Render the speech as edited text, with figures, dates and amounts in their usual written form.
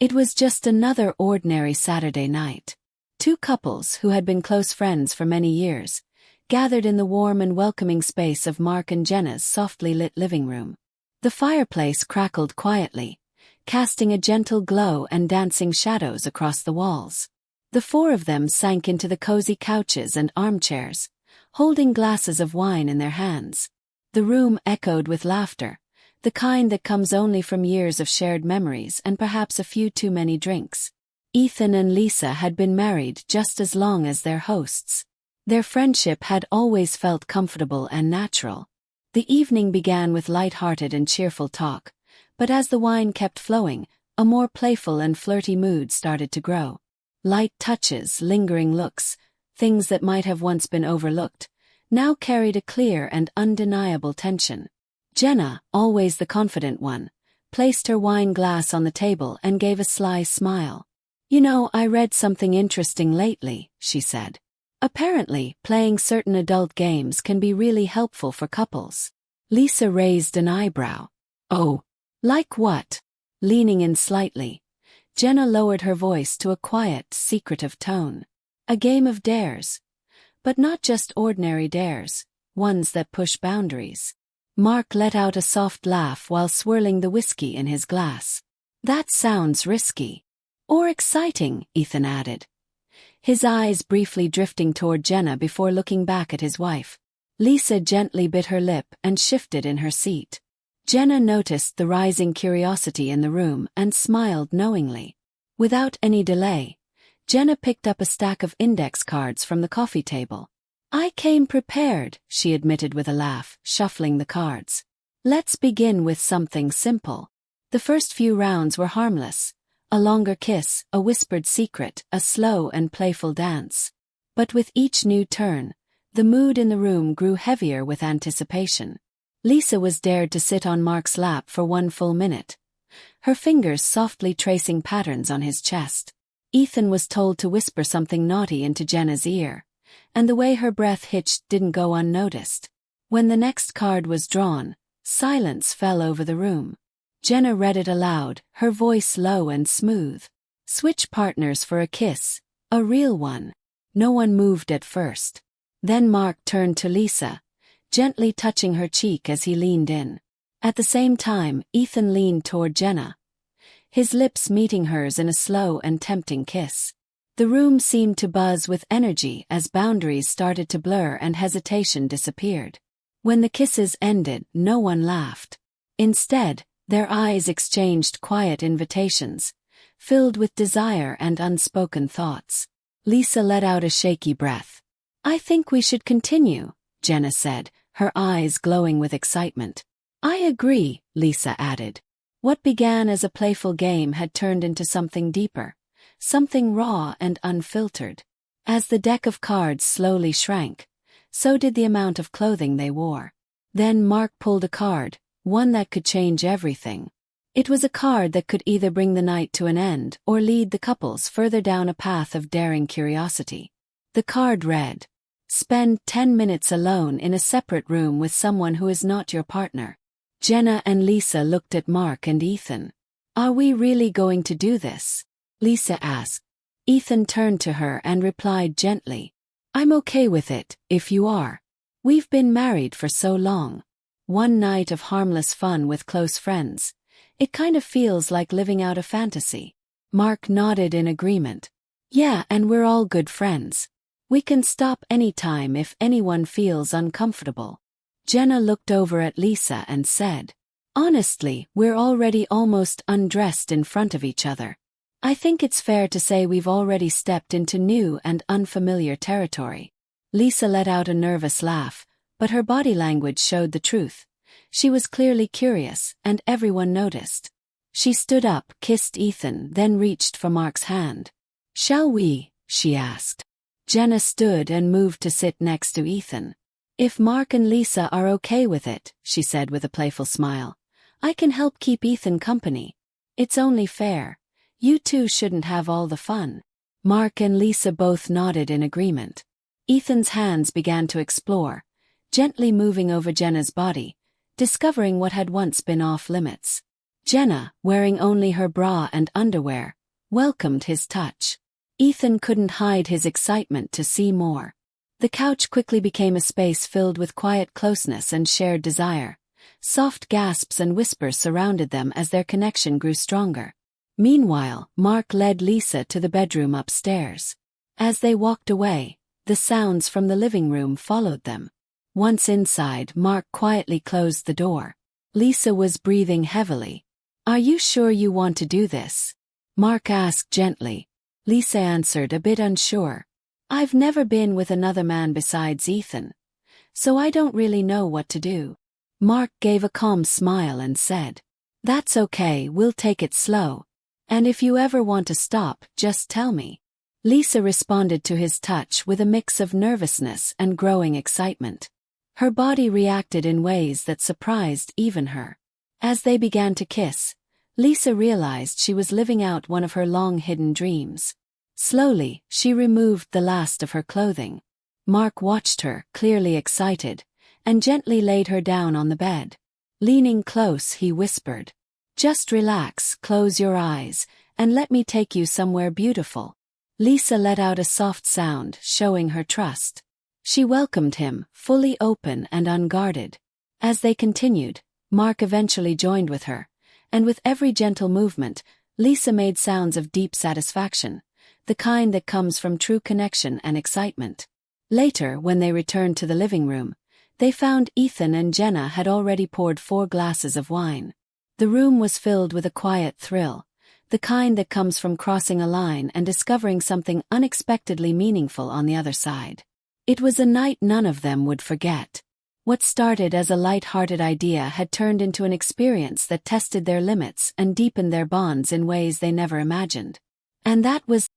It was just another ordinary Saturday night. Two couples who had been close friends for many years gathered in the warm and welcoming space of Mark and Jenna's softly lit living room. The fireplace crackled quietly, casting a gentle glow and dancing shadows across the walls. The four of them sank into the cozy couches and armchairs, holding glasses of wine in their hands. The room echoed with laughter, the kind that comes only from years of shared memories and perhaps a few too many drinks. Ethan and Lisa had been married just as long as their hosts. Their friendship had always felt comfortable and natural. The evening began with light-hearted and cheerful talk, but as the wine kept flowing, a more playful and flirty mood started to grow. Light touches, lingering looks, things that might have once been overlooked, now carried a clear and undeniable tension. Jenna, always the confident one, placed her wine glass on the table and gave a sly smile. "You know, I read something interesting lately," she said. "Apparently, playing certain adult games can be really helpful for couples." Lisa raised an eyebrow. "Oh, like what?" Leaning in slightly, Jenna lowered her voice to a quiet, secretive tone. "A game of dares. But not just ordinary dares, ones that push boundaries." Mark let out a soft laugh while swirling the whiskey in his glass. "That sounds risky." "Or exciting," Ethan added, his eyes briefly drifting toward Jenna before looking back at his wife. Lisa gently bit her lip and shifted in her seat. Jenna noticed the rising curiosity in the room and smiled knowingly. Without any delay, Jenna picked up a stack of index cards from the coffee table. "I came prepared," she admitted with a laugh, shuffling the cards. "Let's begin with something simple." The first few rounds were harmless. A longer kiss, a whispered secret, a slow and playful dance. But with each new turn, the mood in the room grew heavier with anticipation. Lisa was dared to sit on Mark's lap for 1 full minute, her fingers softly tracing patterns on his chest. Ethan was told to whisper something naughty into Jenna's ear, and the way her breath hitched didn't go unnoticed. When the next card was drawn, silence fell over the room. Jenna read it aloud, her voice low and smooth. "Switch partners for a kiss, a real one." No one moved at first. Then Mark turned to Lisa, gently touching her cheek as he leaned in. At the same time, Ethan leaned toward Jenna, his lips meeting hers in a slow and tempting kiss. The room seemed to buzz with energy as boundaries started to blur and hesitation disappeared. When the kisses ended, no one laughed. Instead, their eyes exchanged quiet invitations, filled with desire and unspoken thoughts. Lisa let out a shaky breath. "I think we should continue," Jenna said, her eyes glowing with excitement. "I agree," Lisa added. What began as a playful game had turned into something deeper, something raw and unfiltered. As the deck of cards slowly shrank, so did the amount of clothing they wore. Then Mark pulled a card, one that could change everything. It was a card that could either bring the night to an end or lead the couples further down a path of daring curiosity. The card read, "Spend 10 minutes alone in a separate room with someone who is not your partner." Jenna and Lisa looked at Mark and Ethan. "Are we really going to do this?" Lisa asked. Ethan turned to her and replied gently, "I'm okay with it, if you are. We've been married for so long. One night of harmless fun with close friends. It kind of feels like living out a fantasy." Mark nodded in agreement. "Yeah, and we're all good friends. We can stop anytime if anyone feels uncomfortable." Jenna looked over at Lisa and said, "Honestly, we're already almost undressed in front of each other. I think it's fair to say we've already stepped into new and unfamiliar territory." Lisa let out a nervous laugh, but her body language showed the truth. She was clearly curious, and everyone noticed. She stood up, kissed Ethan, then reached for Mark's hand. "Shall we?" she asked. Jenna stood and moved to sit next to Ethan. "If Mark and Lisa are okay with it," she said with a playful smile, "I can help keep Ethan company. It's only fair. You two shouldn't have all the fun." Mark and Lisa both nodded in agreement. Ethan's hands began to explore, gently moving over Jenna's body, discovering what had once been off limits. Jenna, wearing only her bra and underwear, welcomed his touch. Ethan couldn't hide his excitement to see more. The couch quickly became a space filled with quiet closeness and shared desire. Soft gasps and whispers surrounded them as their connection grew stronger. Meanwhile, Mark led Lisa to the bedroom upstairs. As they walked away, the sounds from the living room followed them. Once inside, Mark quietly closed the door. Lisa was breathing heavily. "Are you sure you want to do this?" Mark asked gently. Lisa answered, a bit unsure. "I've never been with another man besides Ethan, so I don't really know what to do." Mark gave a calm smile and said, "That's okay, we'll take it slow. And if you ever want to stop, just tell me." Lisa responded to his touch with a mix of nervousness and growing excitement. Her body reacted in ways that surprised even her. As they began to kiss, Lisa realized she was living out one of her long-hidden dreams. Slowly, she removed the last of her clothing. Mark watched her, clearly excited, and gently laid her down on the bed. Leaning close, he whispered, "Just relax, close your eyes, and let me take you somewhere beautiful." Lisa let out a soft sound, showing her trust. She welcomed him, fully open and unguarded. As they continued, Mark eventually joined with her, and with every gentle movement, Lisa made sounds of deep satisfaction, the kind that comes from true connection and excitement. Later, when they returned to the living room, they found Ethan and Jenna had already poured 4 glasses of wine. The room was filled with a quiet thrill, the kind that comes from crossing a line and discovering something unexpectedly meaningful on the other side. It was a night none of them would forget. What started as a light-hearted idea had turned into an experience that tested their limits and deepened their bonds in ways they never imagined. And that was